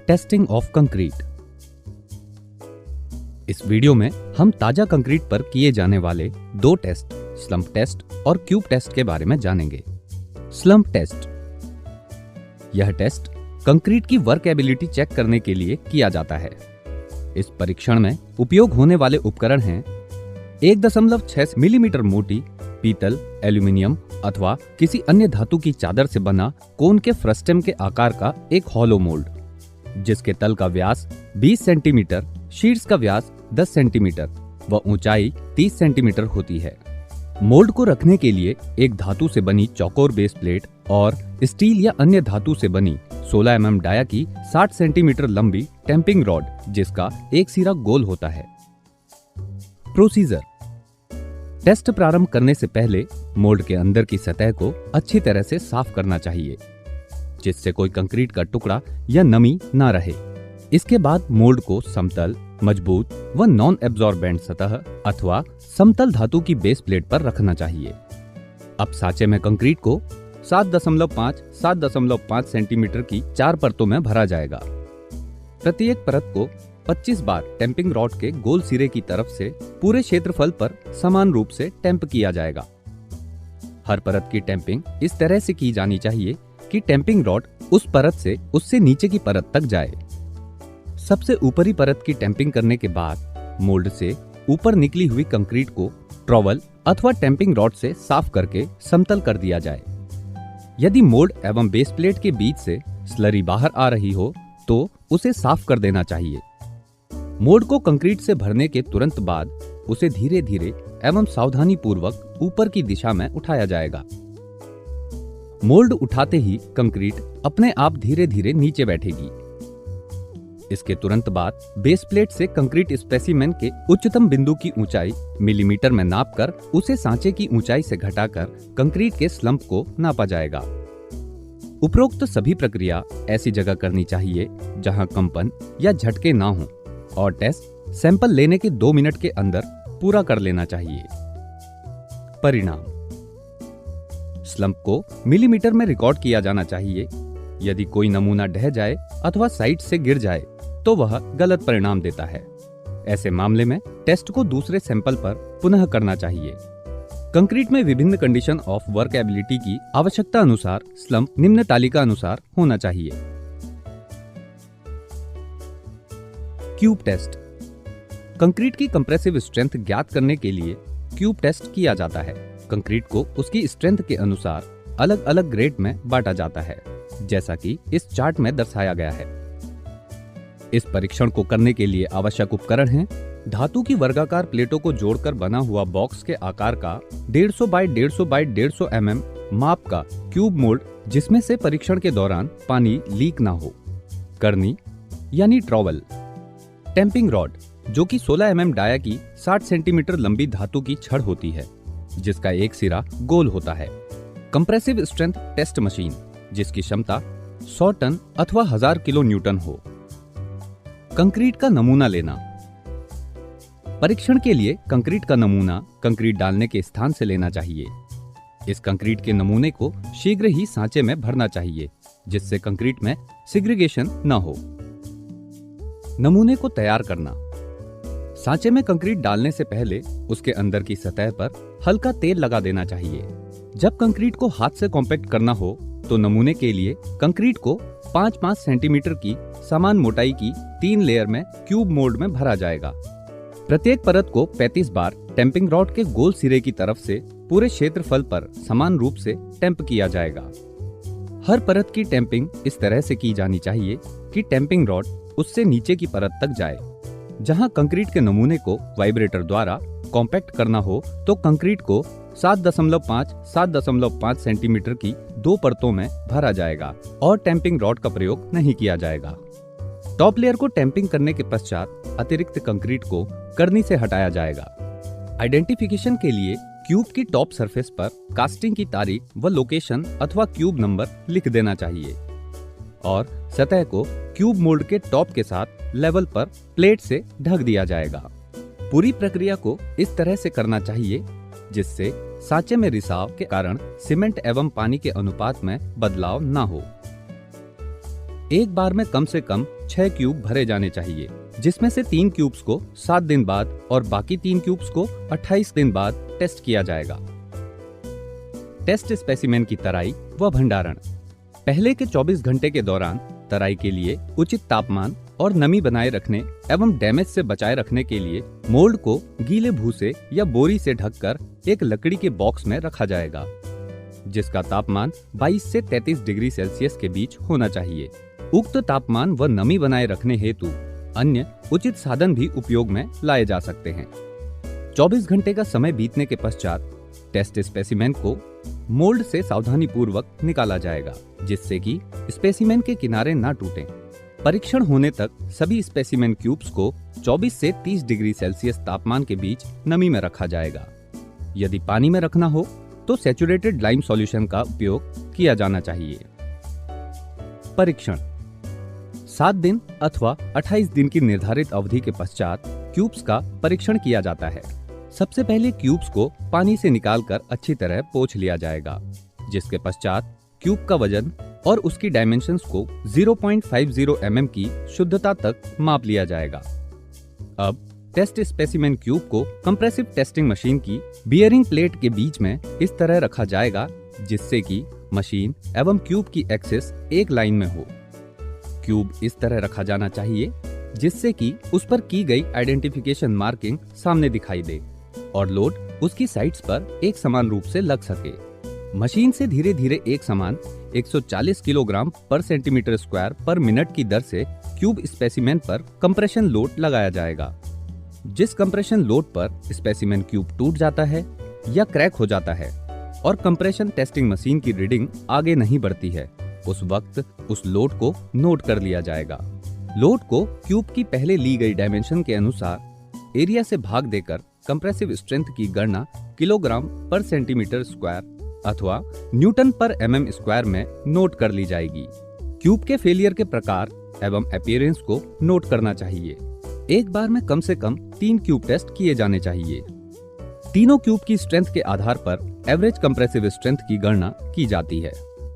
Testing of concrete. इस video में हम ताजा कंक्रीट पर किए जाने वाले दो टेस्ट, स्लंप टेस्ट और क्यूब टेस्ट के बारे में जानेंगे। स्लंप टेस्ट, यह टेस्ट कंक्रीट की वर्कएबिलिटी चेक करने के लिए किया जाता है। इस परीक्षण में उपयोग होने वाले उपकरण हैं 1.6 मिलीमीटर मोटी पीतल, एल्यूमिनियम अथवा किसी अन्य धातु की चादर से बना कोन के फ्रस्टेम के आकार का एक हॉलो मोल्ड, जिसके तल का व्यास 20 सेंटीमीटर, शीर्ष का व्यास 10 सेंटीमीटर व ऊंचाई 30 सेंटीमीटर होती है। मोल्ड को रखने के लिए एक धातु से बनी चौकोर बेस प्लेट और स्टील या अन्य धातु से बनी 16 mm डाया की 60 सेंटीमीटर लंबी टेम्पिंग रॉड, जिसका एक सिरा गोल होता है। प्रोसीजर: टेस्ट प्रारंभ करने से पहले मोल्ड के अंदर की सतह को अच्छी तरह से साफ करना चाहिए, जिससे कोई कंक्रीट का टुकड़ा या नमी ना रहे। इसके बाद मोल्ड को समतल, मजबूत व नॉन एब्जॉर्बेंट सतह अथवा समतल धातु की बेस प्लेट पर रखना चाहिए। अब सांचे में कंक्रीट को 7.5 सेंटीमीटर की 4 परतों में भरा जाएगा। प्रत्येक परत को 25 बार टेम्पिंग रॉड के गोल सिरे की तरफ से पूरे क्षेत्रफल पर समान रूप से टेम्प किया जाएगा। हर परत की टेम्पिंग इस तरह से की जानी चाहिए कि टेम्पिंग रॉड उस परत से उससे नीचे की परत तक जाए। सबसे ऊपरी परत की टेम्पिंग करने के बाद मोल्ड से ऊपर निकली हुई कंक्रीट को ट्रॉवल अथवा टेम्पिंग रॉड से साफ करके समतल कर दिया जाए। यदि मोल्ड एवं बेस प्लेट के बीच से स्लरी बाहर आ रही हो तो उसे साफ कर देना चाहिए। मोल्ड को कंक्रीट से भरने के तुरंत बाद उसे धीरे धीरे एवं सावधानी पूर्वक ऊपर की दिशा में उठाया जाएगा। मोल्ड उठाते ही कंक्रीट अपने आप धीरे धीरे नीचे बैठेगी। इसके तुरंत बाद बेस प्लेट से कंक्रीट स्पेसिमेन के उच्चतम बिंदु की ऊंचाई मिलीमीटर में नापकर उसे सांचे की ऊंचाई से घटाकर कंक्रीट के स्लंप को नापा जाएगा। उपरोक्त सभी प्रक्रिया ऐसी जगह करनी चाहिए जहां कंपन या झटके ना हो और टेस्ट सैंपल लेने के 2 मिनट के अंदर पूरा कर लेना चाहिए। परिणाम: स्लंप को मिलीमीटर में रिकॉर्ड किया जाना चाहिए। यदि कोई नमूना ढह जाए अथवा साइड से गिर जाए तो वह गलत परिणाम देता है। ऐसे मामले में टेस्ट को दूसरे सैंपल पर पुनः करना चाहिए। कंक्रीट में विभिन्न कंडीशन ऑफ वर्कएबिलिटी की आवश्यकता अनुसार स्लंप निम्न तालिका अनुसार होना चाहिए। क्यूब टेस्ट: कंक्रीट की कंप्रेसिव स्ट्रेंथ ज्ञात करने के लिए क्यूब टेस्ट किया जाता है। कंक्रीट को उसकी स्ट्रेंथ के अनुसार अलग अलग ग्रेड में बांटा जाता है, जैसा कि इस चार्ट में दर्शाया गया है। इस परीक्षण को करने के लिए आवश्यक उपकरण हैं: धातु की वर्गाकार प्लेटों को जोड़कर बना हुआ बॉक्स के आकार का 150 बाय 150 बाय 150 mm माप का क्यूब मोल्ड, जिसमें से परीक्षण के दौरान पानी लीक ना हो। करनी यानी ट्रॉवल। टेम्पिंग रॉड, जो कि 16 mm डाया की 60 सेंटीमीटर लंबी धातु की छड़ होती है, जिसका एक सिरा गोल होता है। कंप्रेसिव स्ट्रेंथ टेस्ट मशीन, जिसकी क्षमता 100 टन अथवा 1000 किलो न्यूटन हो। कंक्रीट का नमूना लेना। परीक्षण के लिए कंक्रीट का नमूना कंक्रीट डालने के स्थान से लेना चाहिए। इस कंक्रीट के नमूने को शीघ्र ही सांचे में भरना चाहिए, जिससे कंक्रीट में सिग्रीगेशन न हो। नमूने को तैयार करना। सांचे में कंक्रीट डालने से पहले उसके अंदर की सतह पर हल्का तेल लगा देना चाहिए। जब कंक्रीट को हाथ से कॉम्पैक्ट करना हो तो नमूने के लिए कंक्रीट को 5-5 सेंटीमीटर की समान मोटाई की 3 लेयर में क्यूब मोल्ड में भरा जाएगा। प्रत्येक परत को 35 बार टेम्पिंग रॉड के गोल सिरे की तरफ से पूरे क्षेत्रफल पर समान रूप से टेम्प किया जाएगा। हर परत की टेम्पिंग इस तरह से की जानी चाहिए कि टेम्पिंग रॉड उससे नीचे की परत तक जाए। जहां कंक्रीट के नमूने को वाइब्रेटर द्वारा कॉम्पैक्ट करना हो तो कंक्रीट को 7.5 सेंटीमीटर की 2 परतों में भरा जाएगा और टेम्पिंग रॉड का प्रयोग नहीं किया जाएगा। टॉप लेयर को टेम्पिंग करने के पश्चात अतिरिक्त कंक्रीट को करनी से हटाया जाएगा। आइडेंटिफिकेशन के लिए क्यूब की टॉप सरफेस पर कास्टिंग की तारीख व लोकेशन अथवा क्यूब नंबर लिख देना चाहिए और सतह को क्यूब मोल्ड के टॉप के साथ लेवल पर प्लेट से ढक दिया जाएगा। पूरी प्रक्रिया को इस तरह से करना चाहिए जिससे सांचे में रिसाव के कारण सीमेंट एवं पानी के अनुपात में बदलाव न हो। एक बार में कम से कम 6 क्यूब भरे जाने चाहिए, जिसमें से 3 क्यूब्स को 7 दिन बाद और बाकी 3 क्यूब्स को 28 दिन बाद टेस्ट किया जाएगा। टेस्ट स्पेसिमेन की तराई व भंडारण। पहले के 24 घंटे के दौरान तराई के लिए उचित तापमान और नमी बनाए रखने एवं डैमेज से बचाए रखने के लिए मोल्ड को गीले भूसे या बोरी से ढककर एक लकड़ी के बॉक्स में रखा जाएगा, जिसका तापमान 22 से 33 डिग्री सेल्सियस के बीच होना चाहिए। उक्त तापमान व नमी बनाए रखने हेतु अन्य उचित साधन भी उपयोग में लाए जा सकते हैं। 24 घंटे का समय बीतने के पश्चात टेस्ट स्पेसिमेन को मोल्ड से सावधानी पूर्वक निकाला जाएगा, जिससे कि स्पेसिमेन के किनारे ना टूटें। परीक्षण होने तक सभी स्पेसिमेन क्यूब्स को 24 से 30 डिग्री सेल्सियस तापमान के बीच नमी में रखा जाएगा। यदि पानी में रखना हो तो सैचुरेटेड लाइम सॉल्यूशन का उपयोग किया जाना चाहिए। परीक्षण 7 दिन अथवा 28 दिन की निर्धारित अवधि के पश्चात क्यूब्स का परीक्षण किया जाता है। सबसे पहले क्यूब्स को पानी से निकालकर अच्छी तरह पोंछ लिया जाएगा, जिसके पश्चात क्यूब का वजन और उसकी डायमेंशंस को 0.50 mm की शुद्धता तक माप लिया जाएगा। अब टेस्ट स्पेसिमेन क्यूब को कंप्रेसिव टेस्टिंग मशीन की बियरिंग प्लेट के बीच में इस तरह रखा जाएगा, जिससे कि मशीन एवं क्यूब की एक्सिस एक लाइन में हो। क्यूब इस तरह रखा जाना चाहिए जिससे कि उस पर की गई आइडेंटिफिकेशन मार्किंग सामने दिखाई दे और लोड उसकी साइड्स पर एक समान रूप से लग सके। मशीन से धीरे धीरे एक समान 140 किलोग्राम पर सेंटीमीटर स्क्वायर पर मिनट की दर से क्यूब स्पेसिमेन पर कंप्रेशन लोड लगाया जाएगा। जिस कंप्रेशन लोड पर स्पेसिमेन क्यूब टूट जाता है या क्रैक हो जाता है और कंप्रेशन टेस्टिंग मशीन की रीडिंग आगे नहीं बढ़ती है, उस वक्त उस लोड को नोट कर लिया जाएगा। लोड को क्यूब की पहले ली गई डायमेंशन के अनुसार एरिया से भाग देकर कंप्रेसिव स्ट्रेंथ की गणना किलोग्राम पर सेंटीमीटर स्क्वायर अथवा न्यूटन पर mm स्क्वायर में नोट कर ली जाएगी। क्यूब के फेलियर के प्रकार एवं अपीयरेंस को नोट करना चाहिए। एक बार में कम से कम 3 क्यूब टेस्ट किए जाने चाहिए। तीनों क्यूब की स्ट्रेंथ के आधार पर एवरेज कंप्रेसिव स्ट्रेंथ की गणना की जाती है।